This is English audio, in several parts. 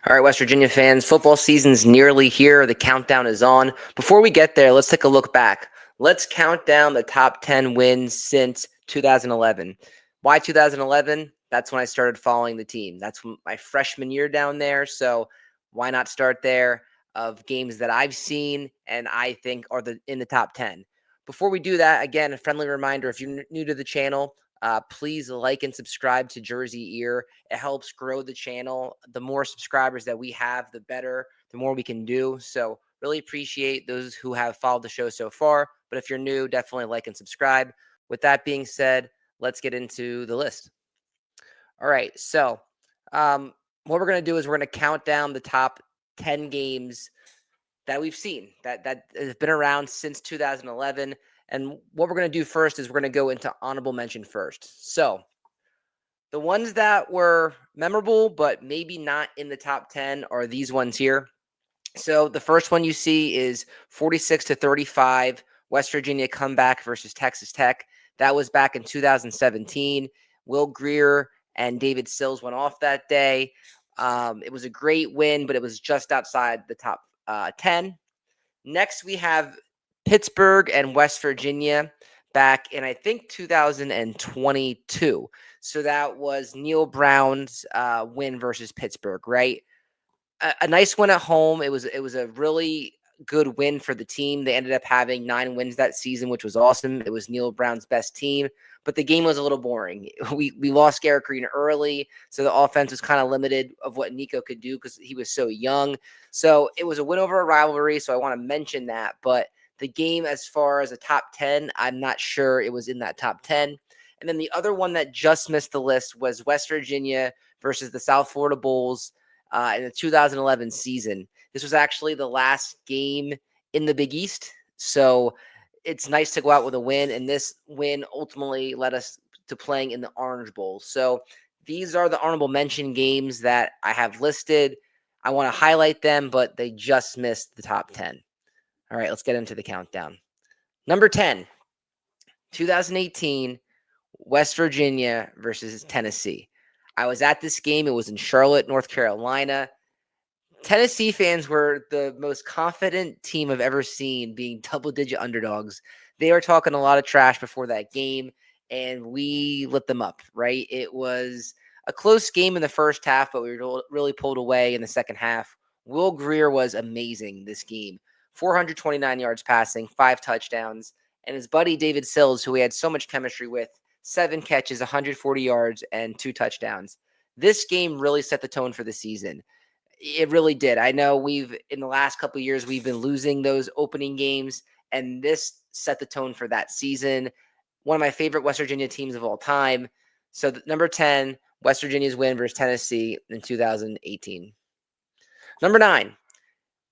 All right, West Virginia fans, football season's nearly here. The countdown is on. Before we get there, let's take a look back. Let's count down the top 10 wins since 2011. Why 2011? That's when I started following the team. That's my freshman year down there. So why not start there of games that I've seen and I think are in the top 10. Before we do that, again, a friendly reminder, if you're new to the channel, please like and subscribe to Jersey Ear. It helps grow the channel. The more subscribers that we have, the better, the more we can do. So really appreciate those who have followed the show so far. But if you're new, definitely like and subscribe. With that being said, let's get into the list. All right. So what we're going to do is we're going to count down the top 10 games that we've seen that have been around since 2011. And what we're going to do first is we're going to go into honorable mention first. So the ones that were memorable, but maybe not in the top 10 are these ones here. So the first one you see is 46-35, West Virginia comeback versus Texas Tech. That was back in 2017. Will Grier and David Sills went off that day. It was a great win, but it was just outside the top 10. Next, we have Pittsburgh and West Virginia back in, I think, 2022. So that was Neil Brown's win versus Pittsburgh, right? A nice win at home. It was a really good win for the team. They ended up having 9 wins that season, which was awesome. It was Neil Brown's best team, but the game was a little boring. We lost Garrett Green early, so the offense was kind of limited of what Nico could do because he was so young. So it was a win over a rivalry, so I want to mention that. But the game, as far as a top 10, I'm not sure it was in that top 10. And then the other one that just missed the list was West Virginia versus the South Florida Bulls in the 2011 season. This was actually the last game in the Big East, so it's nice to go out with a win, and this win ultimately led us to playing in the Orange Bowl. So these are the honorable mention games that I have listed. I want to highlight them, but they just missed the top 10. All right, let's get into the countdown. Number 10, 2018, West Virginia versus Tennessee. I was at this game. It was in Charlotte, North Carolina. Tennessee fans were the most confident team I've ever seen, being double-digit underdogs. They were talking a lot of trash before that game, and we lit them up, right? It was a close game in the first half, but we really pulled away in the second half. Will Grier was amazing this game. 429 yards passing, 5 touchdowns, and his buddy David Sills, who we had so much chemistry with, 7 catches, 140 yards, and 2 touchdowns. This game really set the tone for the season. It really did. I know in the last couple of years, we've been losing those opening games, and this set the tone for that season. One of my favorite West Virginia teams of all time. So number 10, West Virginia's win versus Tennessee in 2018. Number 9,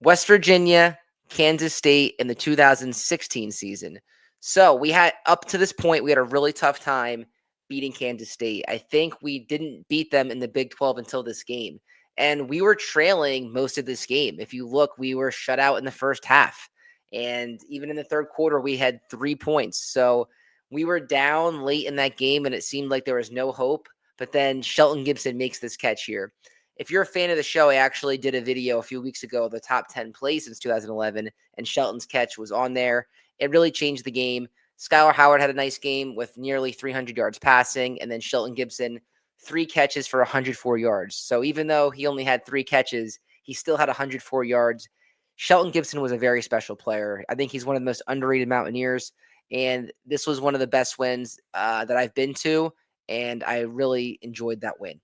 West Virginia, Kansas State in the 2016 season. So we had, up to this point, we had a really tough time beating Kansas State. I think we didn't beat them in the Big 12 until this game. And we were trailing most of this game. If you look, we were shut out in the first half. And even in the third quarter, we had 3 points. So we were down late in that game, and it seemed like there was no hope. But then Shelton Gibson makes this catch here. If you're a fan of the show, I actually did a video a few weeks ago, the top 10 plays since 2011, and Shelton's catch was on there. It really changed the game. Skylar Howard had a nice game with nearly 300 yards passing, and then Shelton Gibson, 3 catches for 104 yards. So even though he only had 3 catches, he still had 104 yards. Shelton Gibson was a very special player. I think he's one of the most underrated Mountaineers, and this was one of the best wins that I've been to, and I really enjoyed that win.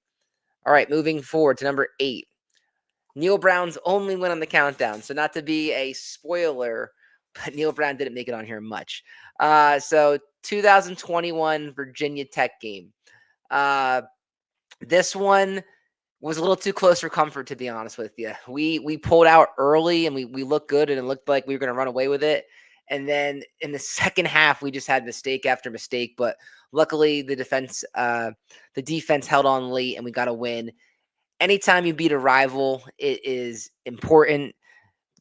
All right, moving forward to number 8. Neil Brown's only win on the countdown. So not to be a spoiler, but Neil Brown didn't make it on here much. So 2021 Virginia Tech game. This one was a little too close for comfort, to be honest with you. We pulled out early, and we looked good, and it looked like we were going to run away with it. And then in the second half, we just had mistake after mistake. But luckily, the defense held on late, and we got a win. Anytime you beat a rival, it is important.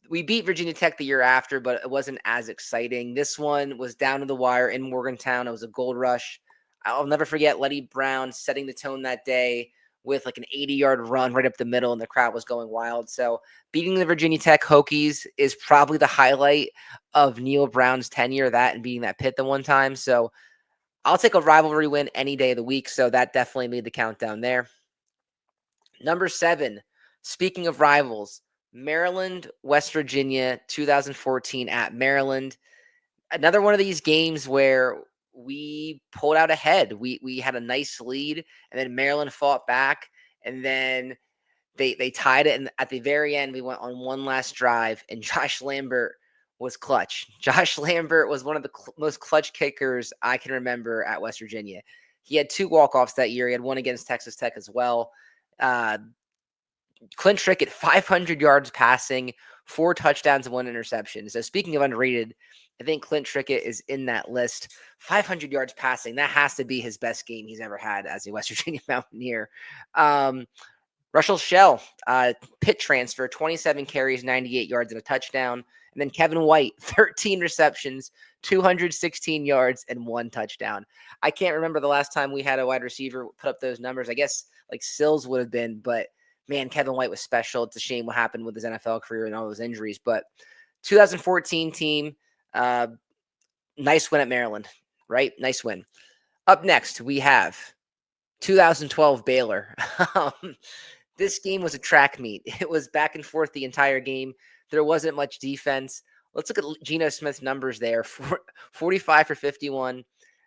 We beat Virginia Tech the year after, but it wasn't as exciting. This one was down to the wire in Morgantown. It was a gold rush. I'll never forget Letty Brown setting the tone that day with like an 80-yard run right up the middle, and the crowd was going wild. So beating the Virginia Tech Hokies is probably the highlight of Neil Brown's tenure, that and beating that Pitt the one time. So I'll take a rivalry win any day of the week. So that definitely made the countdown there. Number 7, speaking of rivals, Maryland, West Virginia, 2014 at Maryland. Another one of these games where we pulled out ahead. We had a nice lead, and then Maryland fought back, and then they tied it. And at the very end, we went on one last drive, and Josh Lambert was clutch. Josh Lambert was one of the most clutch kickers I can remember at West Virginia. He had 2 walk-offs that year. He had one against Texas Tech as well. Clint Trickett, 500 yards passing, 4 touchdowns and 1 interception. So speaking of underrated, I think Clint Trickett is in that list. 500 yards passing, that has to be his best game he's ever had as a West Virginia Mountaineer. Russell Shell, Pitt transfer, 27 carries, 98 yards and a touchdown. And then Kevin White, 13 receptions, 216 yards and 1 touchdown. I can't remember the last time we had a wide receiver put up those numbers. I guess like Sills would have been, but man, Kevin White was special. It's a shame what happened with his NFL career and all those injuries. But 2014 team, nice win at Maryland, right? Nice win. Up next, we have 2012 Baylor. This game was a track meet. It was back and forth the entire game. There wasn't much defense. Let's look at Geno Smith's numbers there. 45 for 51,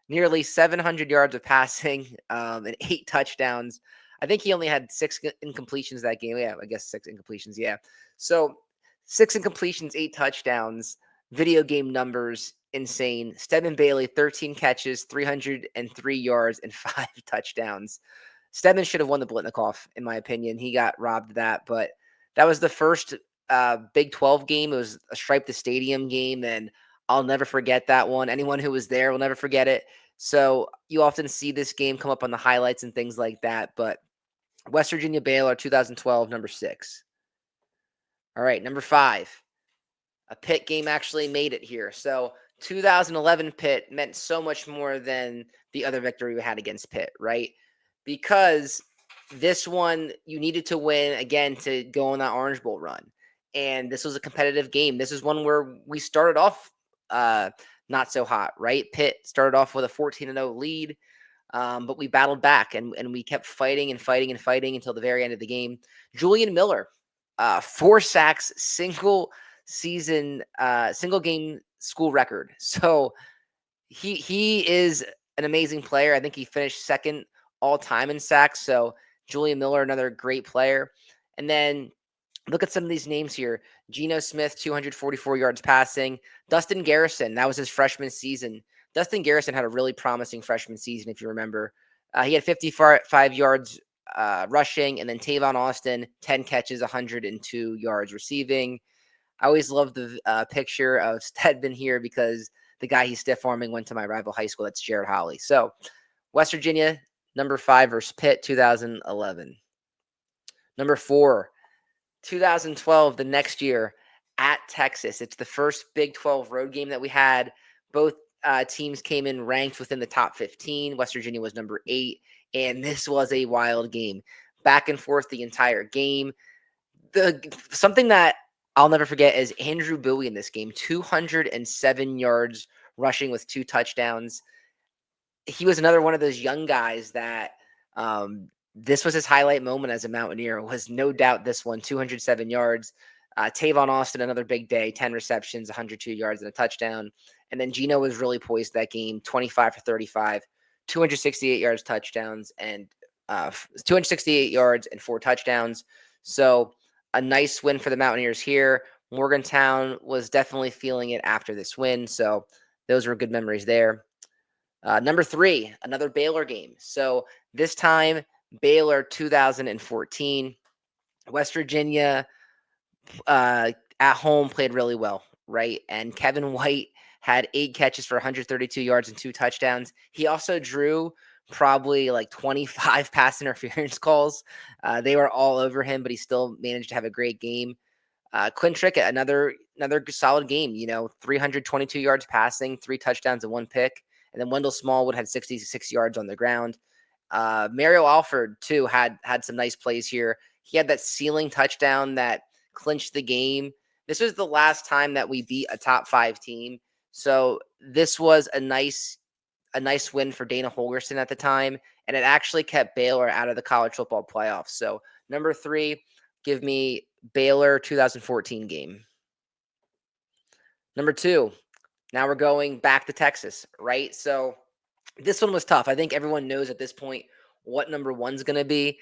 nearly 700 yards of passing, and 8 touchdowns. I think he only had 6 incompletions that game. Yeah, I guess 6 incompletions. Yeah. So 6 incompletions, 8 touchdowns. Video game numbers, insane. Stedman Bailey, 13 catches, 303 yards, and 5 touchdowns. Stedman should have won the Blitnikoff, in my opinion. He got robbed of that, but that was the first Big 12 game. It was a Stripe the Stadium game, and I'll never forget that one. Anyone who was there will never forget it. So you often see this game come up on the highlights and things like that, but West Virginia Baylor 2012, number 6. All right, number 5. A Pitt game actually made it here. So 2011 Pitt meant so much more than the other victory we had against Pitt, right? Because this one you needed to win again to go on that Orange Bowl run. And this was a competitive game. This is one where we started off not so hot, right? Pitt started off with a 14-0 lead, but we battled back and we kept fighting and fighting and fighting until the very end of the game. Julian Miller, 4 sacks, single game school record. So he is an amazing player. I think he finished second all time in sacks. So Julian Miller, another great player. And then look at some of these names here. Geno Smith, 244 yards passing. Dustin Garrison, that was his freshman season. Dustin Garrison had a really promising freshman season, if you remember. He had 55 yards rushing, and then Tavon Austin, 10 catches, 102 yards receiving. I always love the picture of Stedman here because the guy he's stiff-arming went to my rival high school. That's Jared Holly. So West Virginia, number 5 versus Pitt, 2011. Number 4, 2012, the next year at Texas. It's the first Big 12 road game that we had. Both teams came in ranked within the top 15. West Virginia was number 8, and this was a wild game. Back and forth the entire game. Something that I'll never forget is Andrew Bowie in this game, 207 yards rushing with 2 touchdowns. He was another one of those young guys that this was his highlight moment as a Mountaineer. Was no doubt this one, 207 yards. Tavon Austin, another big day, 10 receptions, 102 yards and a touchdown. And then Geno was really poised that game, 25 for 35, 268 yards touchdowns, and 268 yards and 4 touchdowns. So a nice win for the Mountaineers here. Morgantown was definitely feeling it after this win. So those were good memories there. Number 3, another Baylor game. So this time, Baylor 2014. West Virginia at home played really well, right? And Kevin White had 8 catches for 132 yards and 2 touchdowns. He also drew probably like 25 pass interference calls. They were all over him, but he still managed to have a great game. Clint Trickett, another solid game, 322 yards passing, 3 touchdowns and 1 pick. And then Wendell Smallwood had 66 yards on the ground. Mario Alford too had some nice plays here. He had that ceiling touchdown that clinched the game. This was the last time that we beat a top 5 team. So this was a nice win for Dana Holgerson at the time, and it actually kept Baylor out of the college football playoffs. So number 3, give me Baylor 2014 game. Number 2, now we're going back to Texas, right? So this one was tough. I think everyone knows at this point what number 1's going to be.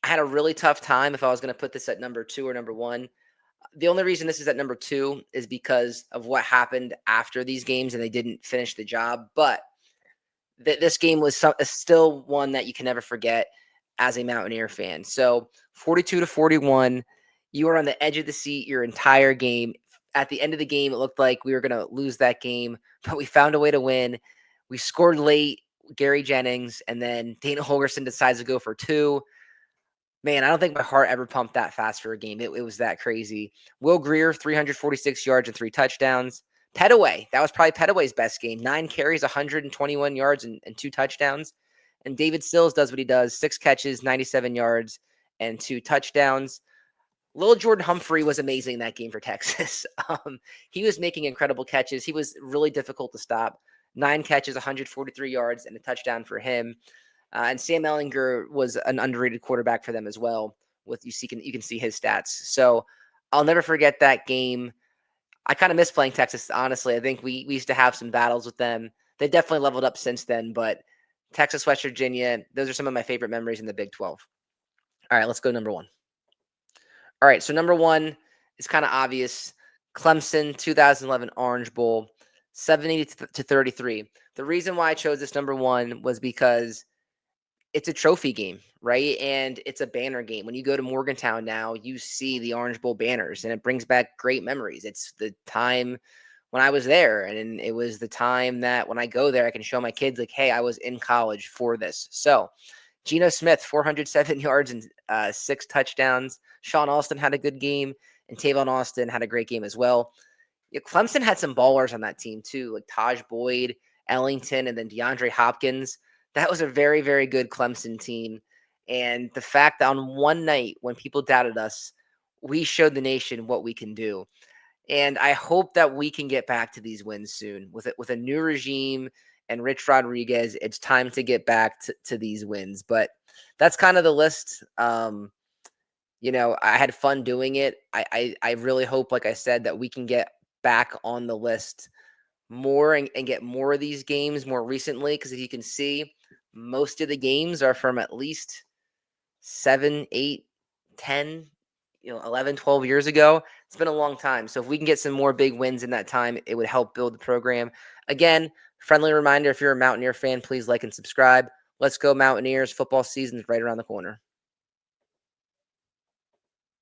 I had a really tough time if I was going to put this at number 2 or number 1. The only reason this is at number 2 is because of what happened after these games and they didn't finish the job. But this game was still one that you can never forget as a Mountaineer fan. So 42-41, you were on the edge of the seat your entire game. At the end of the game, it looked like we were going to lose that game, but we found a way to win. We scored late, Gary Jennings, and then Dana Holgerson decides to go for 2. Man, I don't think my heart ever pumped that fast for a game. It was that crazy. Will Grier, 346 yards and 3 touchdowns. Petaway, that was probably Petaway's best game. 9 carries, 121 yards and 2 touchdowns. And David Sills does what he does, 6 catches, 97 yards and 2 touchdowns. Little Jordan Humphrey was amazing that game for Texas. He was making incredible catches. He was really difficult to stop. 9 catches, 143 yards, and a touchdown for him. And Sam Ehlinger was an underrated quarterback for them as well. You can see his stats. So I'll never forget that game. I kind of miss playing Texas, honestly. I think we used to have some battles with them. They definitely leveled up since then, but Texas, West Virginia, those are some of my favorite memories in the Big 12. All right, let's go number 1. All right, so number 1 is kind of obvious. Clemson 2011 Orange Bowl, 70-33. The reason why I chose this number 1 was because it's a trophy game, right? And it's a banner game. When you go to Morgantown now, you see the Orange Bowl banners, and it brings back great memories. It's the time when I was there, and it was the time that when I go there, I can show my kids, like, hey, I was in college for this. So Geno Smith, 407 yards and 6 touchdowns. Sean Alston had a good game, and Tavon Austin had a great game as well. Yeah, Clemson had some ballers on that team too, like Taj Boyd, Ellington, and then DeAndre Hopkins. That was a very, very good Clemson team. And the fact that on one night when people doubted us, we showed the nation what we can do. And I hope that we can get back to these wins soon. With a new regime and Rich Rodriguez, it's time to get back to these wins. But that's kind of the list. I had fun doing it. I really hope, like I said, that we can get back on the list more and get more of these games more recently. Because if you can see, most of the games are from at least 7, 8, 10, 11, 12 years ago. It's been a long time. So if we can get some more big wins in that time, it would help build the program. Again, friendly reminder, if you're a Mountaineer fan, please like and subscribe. Let's go Mountaineers. Football season is right around the corner.